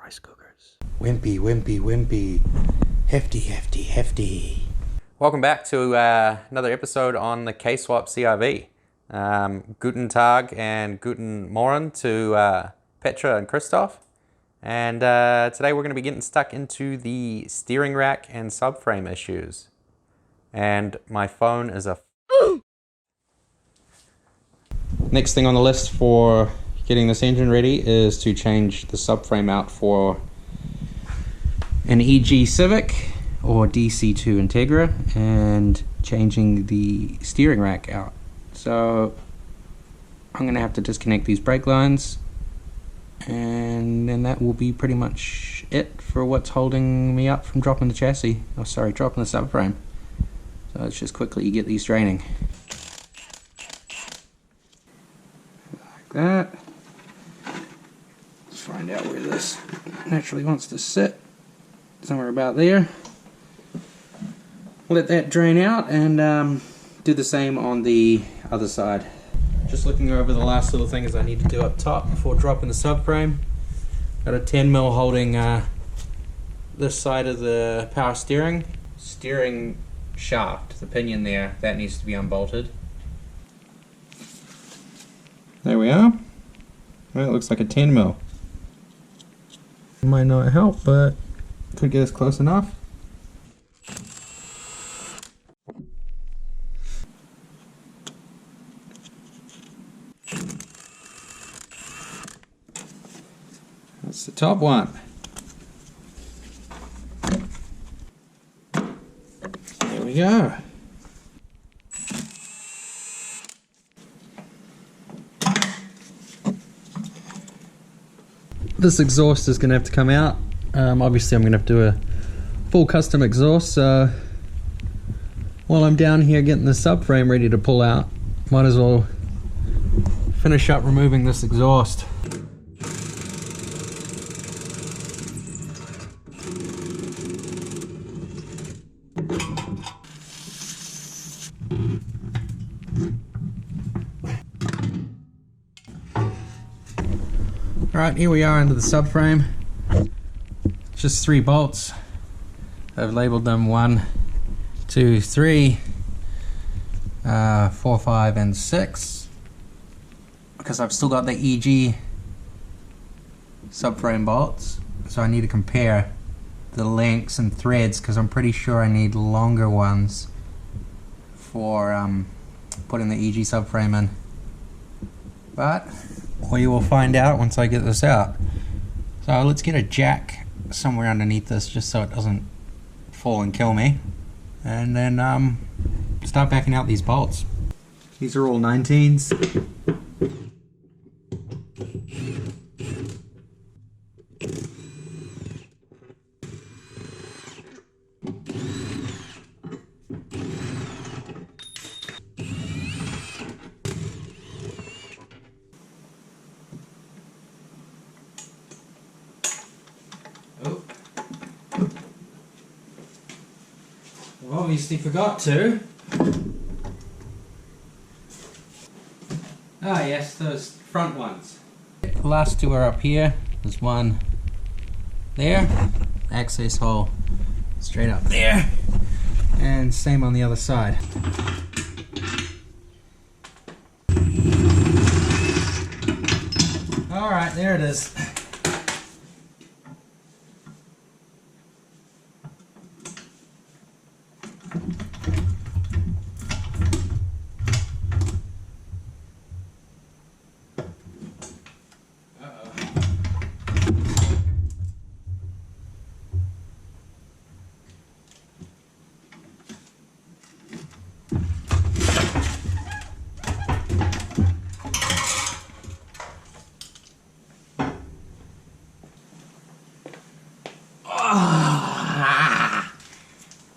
rice cookers. Wimpy, wimpy, wimpy. Hefty, hefty, hefty. Welcome back to another episode on the kswap CIV. Guten Tag and Guten Morgen to Petra and Christoph. And today we're going to be getting stuck into the steering rack and subframe issues. And my phone is a... Next thing on the list for getting this engine ready is to change the subframe out for an EG Civic or DC2 Integra and changing the steering rack out. So I'm going to have to disconnect these brake lines, and then that will be pretty much it for what's holding me up from dropping the chassis. Oh, sorry, dropping the subframe. So let's just quickly get these draining. Like that. Let's find out where this naturally wants to sit. Somewhere about there. Let that drain out and do the same on the other side. Just looking over the last little things I need to do up top before dropping the subframe. Got a 10mm holding this side of the power steering shaft, the pinion there, that needs to be unbolted. There we are. Well, it looks like a 10mm. Might not help, but could get us close enough. That's the top one. There we go. This exhaust is going to have to come out. Obviously I'm going to have to do a full custom exhaust, so while I'm down here getting the subframe ready to pull out, might as well finish up removing this exhaust. Alright, here we are under the subframe. Just 3 bolts. I've labeled them 1, 2, 3, 4, 5, and 6. Because I've still got the EG subframe bolts. So I need to compare the lengths and threads because I'm pretty sure I need longer ones for putting the EG subframe in. But we will find out once I get this out. So let's get a jack somewhere underneath this just so it doesn't fall and kill me, and then start backing out these bolts. These are all 19s. Obviously forgot to. Ah yes, those front ones. The last 2 are up here. There's one there, access hole straight up there, and same on the other side. Alright, there it is.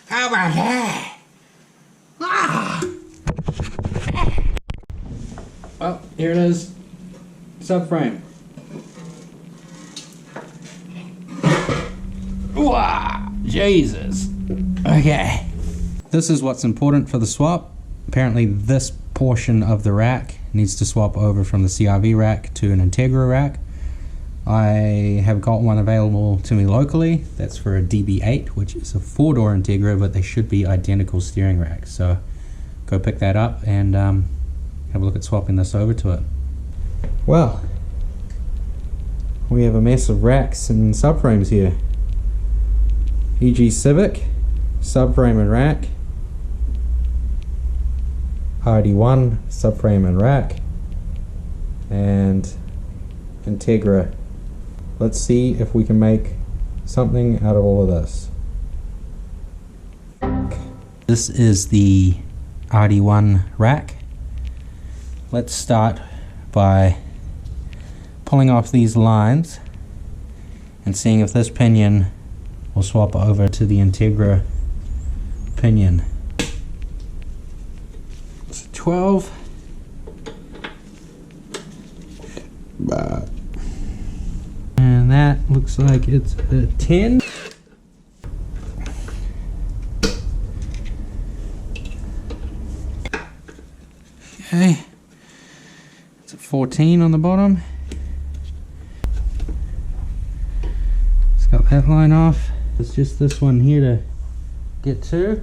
How about that? Well, here it is. Subframe. Wow, Jesus. Okay. This is what's important for the swap. Apparently this portion of the rack needs to swap over from the CRV rack to an Integra rack. I have got one available to me locally. That's for a DB8, which is a 4-door Integra, but they should be identical steering racks. So go pick that up and have a look at swapping this over to it. Well, we have a mess of racks and subframes here. EG Civic, subframe and rack. rd1, subframe and rack. And Integra. Let's see if we can make something out of all of this. This is the rd1 rack. Let's start by pulling off these lines and seeing if this pinion will swap over to the Integra pinion. It's a 12. And that looks like it's a 10. Okay, it's a 14 on the bottom. Let's got that line off. It's just this one here to get to.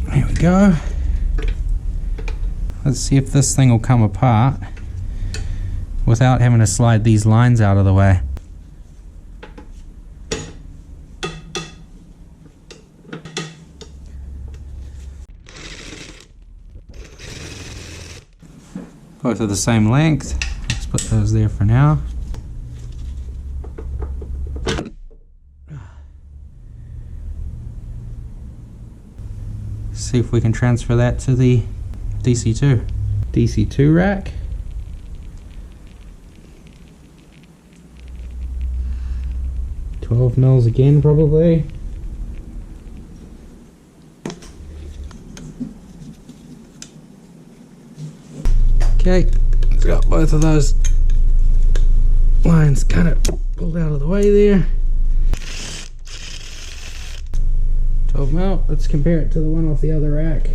There we go. Let's see if this thing will come apart without having to slide these lines out of the way. Both are the same length. Let's put those there for now. See if we can transfer that to the DC2. DC2 rack. $12 mils again, probably. Okay, it's got both of those lines kind of pulled out of the way there. 12 mil. Let's compare it to the one off the other rack.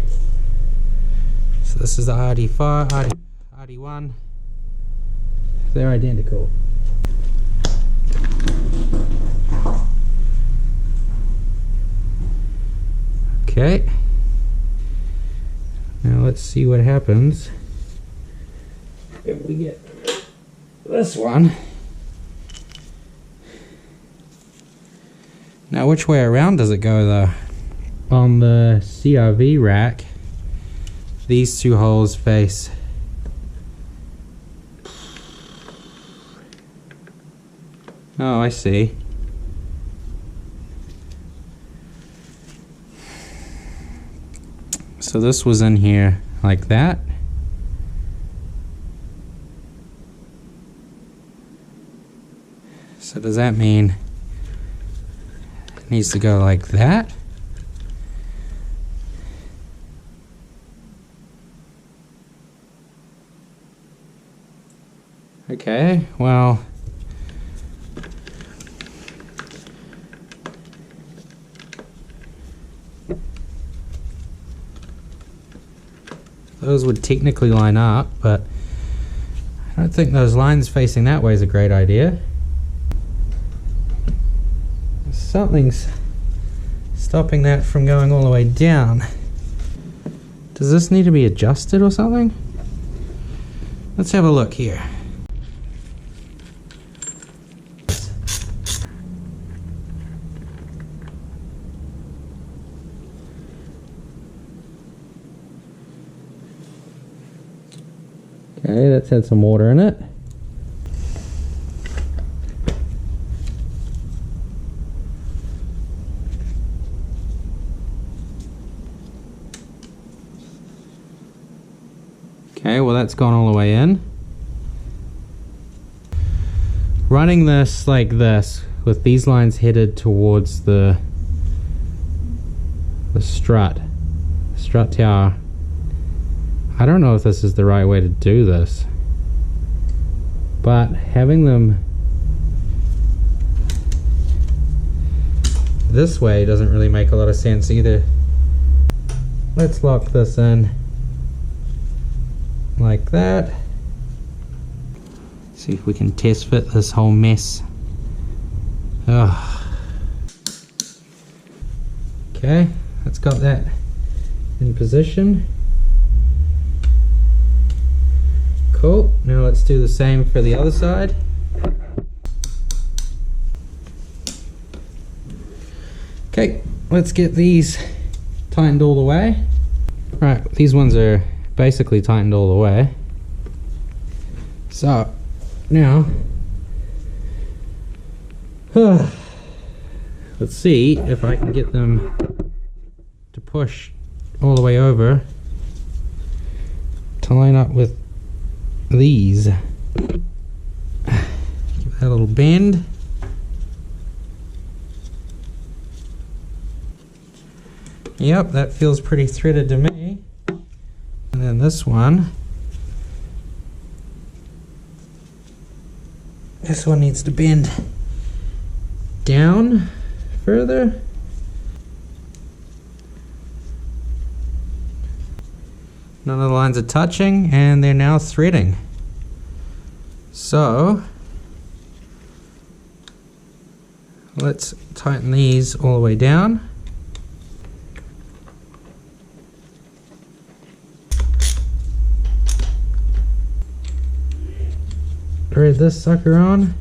So this is the rd5, rd1. They're identical. Okay, now let's see what happens if we get this one. Now which way around does it go though? On the CRV rack, these two holes face oh, I see. So this was in here like that. So does that mean it needs to go like that? Okay, well, those would technically line up, but I don't think those lines facing that way is a great idea. Something's stopping that from going all the way down. Does this need to be adjusted or something? Let's have a look here. Okay, that's had some water in it. Okay, well that's gone all the way in. Running this like this, with these lines headed towards the strut tower. I don't know if this is the right way to do this, but having them this way doesn't really make a lot of sense either. Let's lock this in like that. See if we can test fit this whole mess. Oh. Okay, that's got that in position. Cool, now let's do the same for the other side. Okay, let's get these tightened all the way. Right, these ones are basically tightened all the way. So, now, let's see if I can get them to push all the way over to line up with these. Give that a little bend. Yep, that feels pretty threaded to me. And then this one. This one needs to bend down further. None of the lines are touching and they're now threading. So let's tighten these all the way down. Thread this sucker on,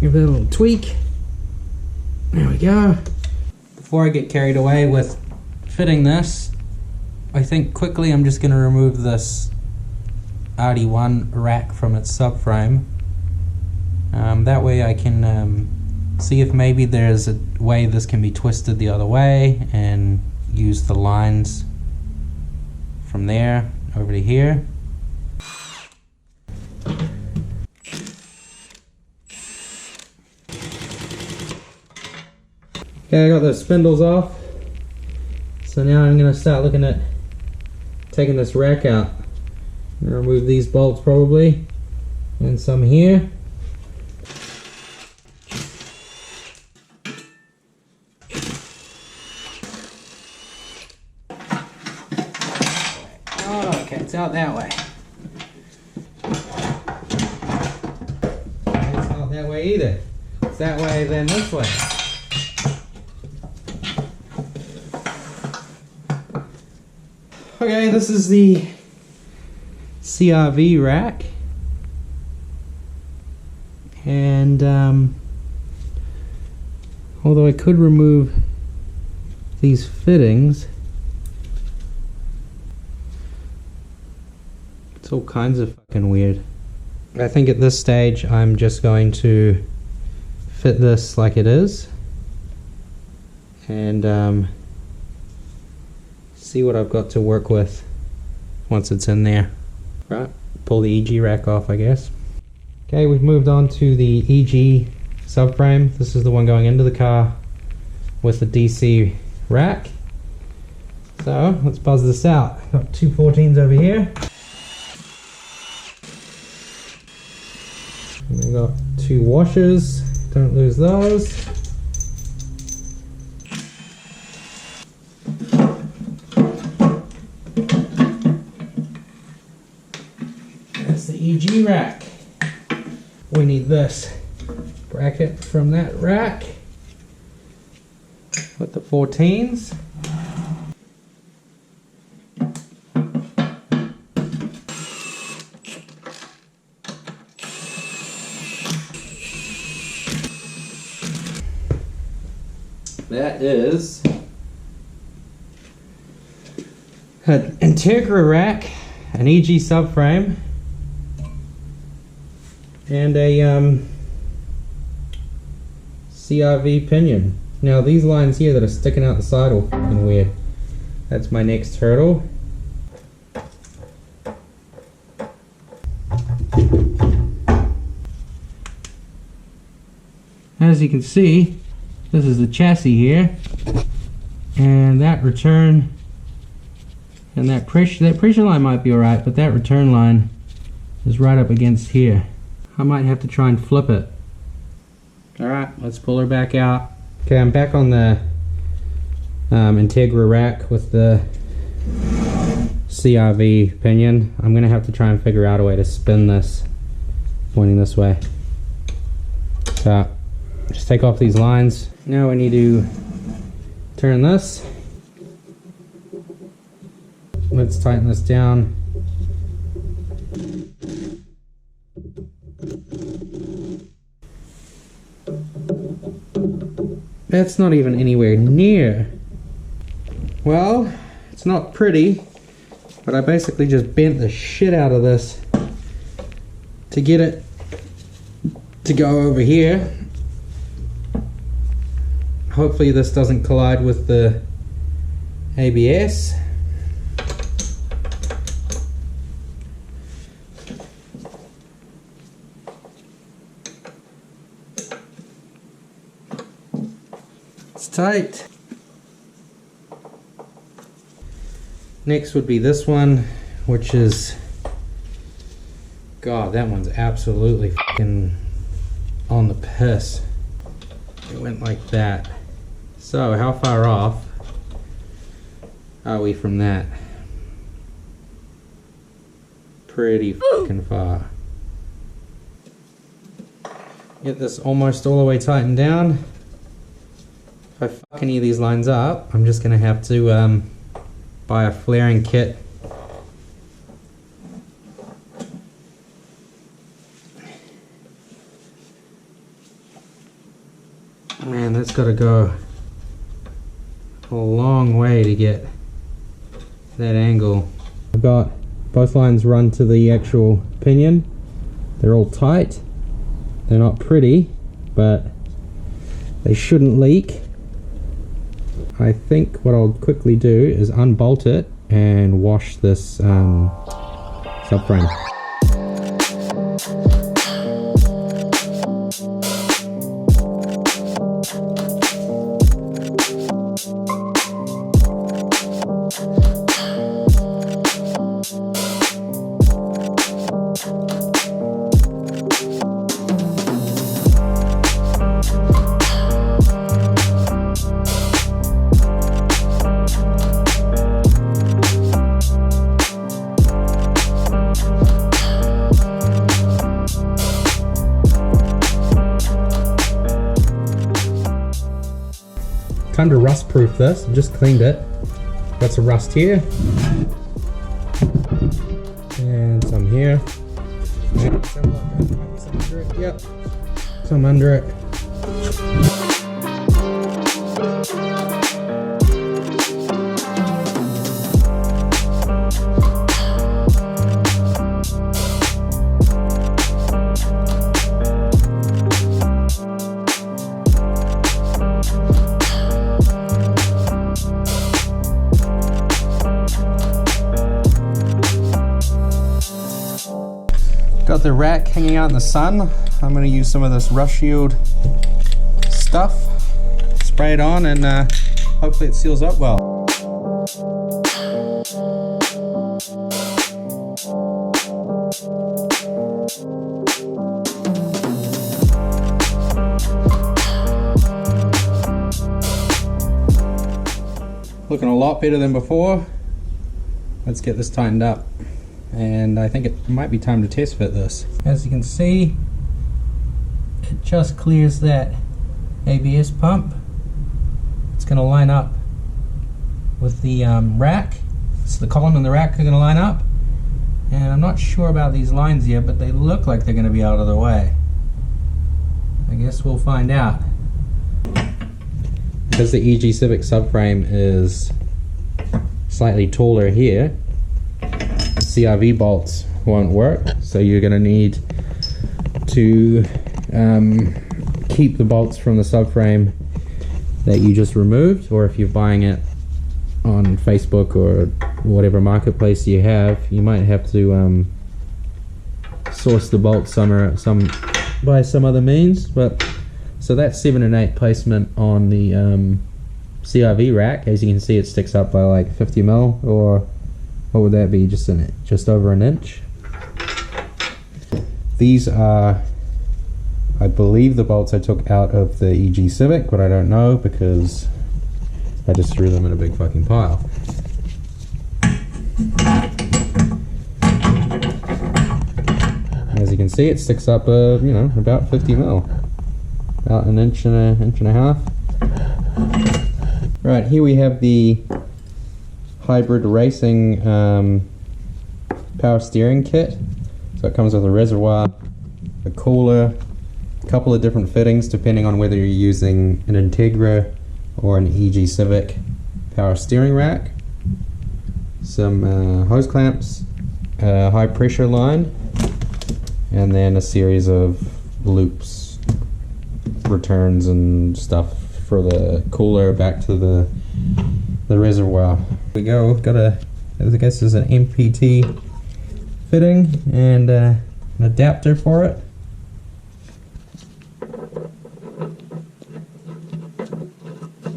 give it a little tweak. There we go. Before I get carried away with fitting this, I think quickly I'm just going to remove this rd1 rack from its subframe. That way I can see if maybe there's a way this can be twisted the other way and use the lines from there over to here. Okay, I got those spindles off. So now I'm going to start looking at taking this rack out. I'm going to remove these bolts probably, and some here. Oh, okay, it's out that way. It's not that way either. It's that way, then this way. Okay, this is the CRV rack, and although I could remove these fittings, it's all kinds of fucking weird. I think at this stage I'm just going to fit this like it is and see what I've got to work with once it's in there. Right, pull the EG rack off, I guess. Okay, we've moved on to the EG subframe. This is the one going into the car with the DC rack. So let's buzz this out. Got two 14s over here. And we've got two washers. Don't lose those. EG rack. We need this bracket from that rack with the 14s. That is an integra rack, an EG subframe, and a CRV pinion. Now these lines here that are sticking out the side are fucking weird. That's my next hurdle. As you can see, this is the chassis here, and that return and that pressure line might be alright, but that return line is right up against here. I might have to try and flip it. Alright, let's pull her back out. Okay, I'm back on the integra rack with the CRV pinion. I'm going to have to try and figure out a way to spin this pointing this way. So just take off these lines. Now we need to turn this. Let's tighten this down. That's not even anywhere near. Well, it's not pretty, but I basically just bent the shit out of this to get it to go over here. Hopefully this doesn't collide with the ABS. It's tight. Next would be this one, which is, God, that one's absolutely fucking on the piss. It went like that. So how far off are we from that? Pretty fucking far. Get this almost all the way tightened down. If I fuck any of these lines up, I'm just gonna have to buy a flaring kit. Man, that's gotta go a long way to get that angle. I've got both lines run to the actual pinion. They're all tight. They're not pretty, but they shouldn't leak. I think what I'll quickly do is unbolt it and wash this subframe. Time to rust proof this. I just cleaned it. Got some rust here and some here. And some under it. Yep, some under it. Got the rack hanging out in the sun. I'm going to use some of this rust shield stuff, spray it on, and hopefully it seals up well. Looking a lot better than before. Let's get this tightened up. And I think it might be time to test fit this. As you can see, it just clears that ABS pump. It's going to line up with the rack. So the column and the rack are going to line up. And I'm not sure about these lines yet, but they look like they're going to be out of the way. I guess we'll find out. Because the EG Civic subframe is slightly taller here, CRV bolts won't work, so you're going to need to keep the bolts from the subframe that you just removed, or if you're buying it on Facebook or whatever marketplace you have, you might have to source the bolts by some other means. But so that's 7 and 8 placement on the CRV rack. As you can see, it sticks up by like 50 mil, or what would that be, just over an inch. These are, I believe, the bolts I took out of the EG Civic, but I don't know because I just threw them in a big fucking pile. As you can see, it sticks up, you know, about 50 mil, about an inch and a half. Right, here we have the hybrid racing power steering kit. So it comes with a reservoir, a cooler, a couple of different fittings depending on whether you're using an Integra or an EG Civic power steering rack, some hose clamps, a high pressure line, and then a series of loops, returns and stuff for the cooler back to the reservoir. Here we go, we've got I guess there's an MPT fitting and an adapter for it.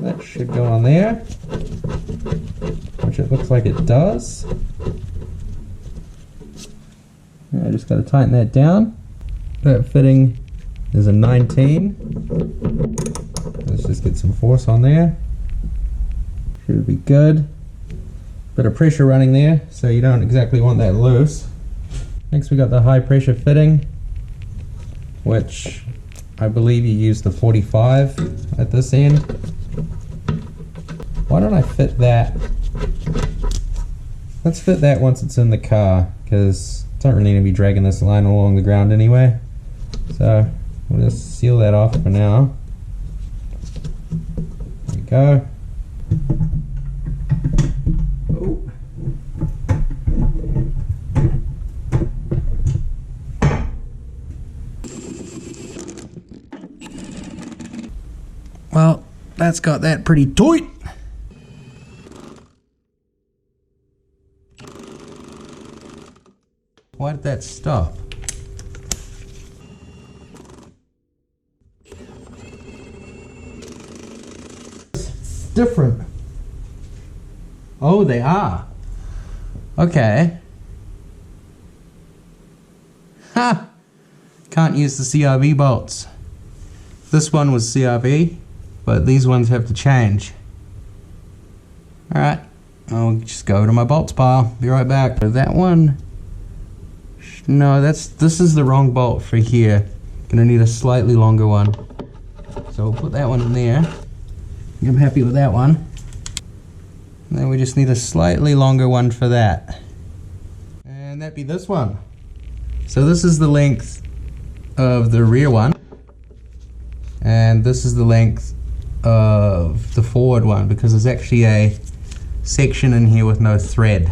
That should go on there, which it looks like it does. I just got to tighten that down. That fitting is a 19. Let's just get some force on there. Should be good. Bit of pressure running there, so you don't exactly want that loose. Next we got the high pressure fitting, which I believe you use the 45 at this end. Why don't I fit that? Let's fit that once it's in the car, because I don't really need to be dragging this line along the ground anyway. So we'll just seal that off for now. There we go. Oh. Well, that's got that pretty tight. Why did that stop? It's different. Oh, they are. Okay. Ha! Can't use the CRB bolts. This one was CRB, but these ones have to change. Alright, I'll just go to my bolts pile. Be right back. That one. No, this is the wrong bolt for here. Gonna need a slightly longer one. So we'll put that one in there. I'm happy with that one. And then we just need a slightly longer one for that. And that'd be this one. So this is the length of the rear one. And this is the length of the forward one, because there's actually a section in here with no thread.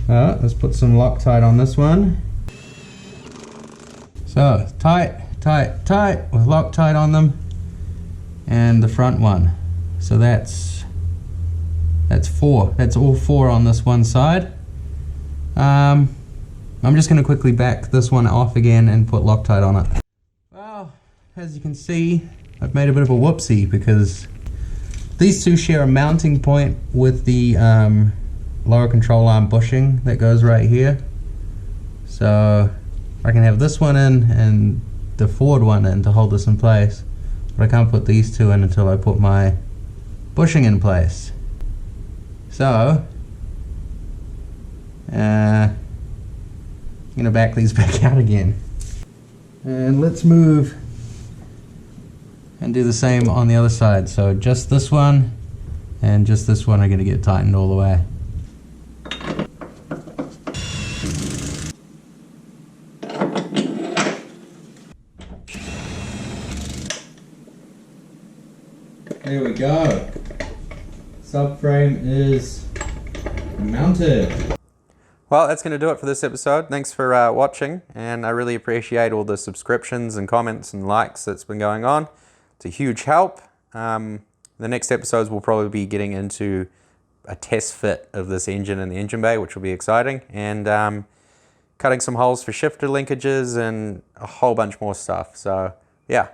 Let's put some Loctite on this one. So tight, tight, tight with Loctite on them, and the front one. So that's 4. That's all 4 on this one side. I'm just going to quickly back this one off again and put Loctite on it. Well, as you can see, I've made a bit of a whoopsie because these two share a mounting point with the lower control arm bushing that goes right here. So I can have this one in and the forward one in to hold this in place, but I can't put these two in until I put my bushing in place. So I'm gonna back these back out again, and let's move and do the same on the other side. So just this one and just this one are gonna get tightened all the way. There we go. Subframe is mounted. Well, that's going to do it for this episode. Thanks for watching, and I really appreciate all the subscriptions and comments and likes that's been going on. It's a huge help. The next episodes will probably be getting into a test fit of this engine in the engine bay, which will be exciting, and cutting some holes for shifter linkages and a whole bunch more stuff. So yeah,